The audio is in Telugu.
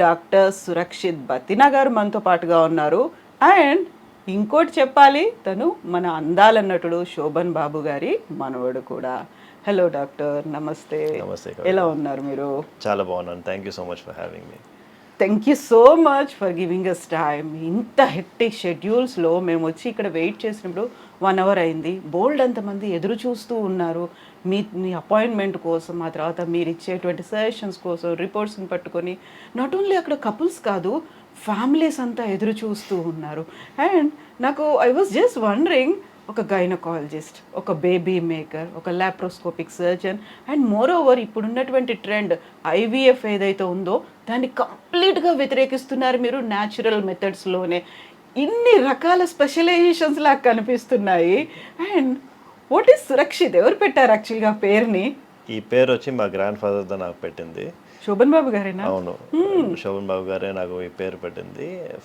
డాక్టర్ సురక్షిత్ బతినా గారు మనతో పాటుగా ఉన్నారు. అండ్ ఇంకోటి చెప్పాలి, తను మన అందాల నటుడు శోభన్ బాబు గారి మనవడు కూడా. హలో డాక్టర్, నమస్తే. నమస్తే ఎలా కవిత. ఉన్నారు మీరు? చాలా బాగున్నాను. Thank you so much for having me. Thank you so much for giving us time. ఇంత హెక్టిక్ షెడ్యూల్స్లో మేము వచ్చి ఇక్కడ వెయిట్ చేసినప్పుడు 1 అవర్ అయింది. బోల్డ్ అంతమంది ఎదురు చూస్తూ ఉన్నారు మీ అపాయింట్మెంట్ కోసం, ఆ తర్వాత మీరు ఇచ్చేటువంటి సజెషన్స్ కోసం, రిపోర్ట్స్ని పట్టుకొని. నాట్ ఓన్లీ అక్కడ కపుల్స్ కాదు, ఫ్యామిలీస్ అంతా ఎదురు చూస్తూ ఉన్నారు. అండ్ నాకు ఐ వాజ్ జస్ట్ వండరింగ్, ఒక గైనకాలజిస్ట్, ఒక బేబీ మేకర్, ఒక laparoscopic surgeon, and more over ఇప్పుడున్నటువంటి ట్రెండ్ ఐవీఎఫ్ ఏదైతే ఉందో దాన్ని కంప్లీట్గా వ్యతిరేకిస్తున్నారు మీరు న్యాచురల్ మెథడ్స్లోనే. ఇన్ని రకాల స్పెషలైజేషన్స్ లాగా కనిపిస్తున్నాయి. And what is Surakshit? ఎవరు పెట్టారు యాక్చువల్గా పేరుని? ఈ పేరు వచ్చి మా గ్రాండ్ ఫాదర్ నాకు పెట్టింది. శోభన్ బాబు గారేనా? అవును, శోభన్ బాబు గారే నాకు ఈ పేరు పెట్టింది.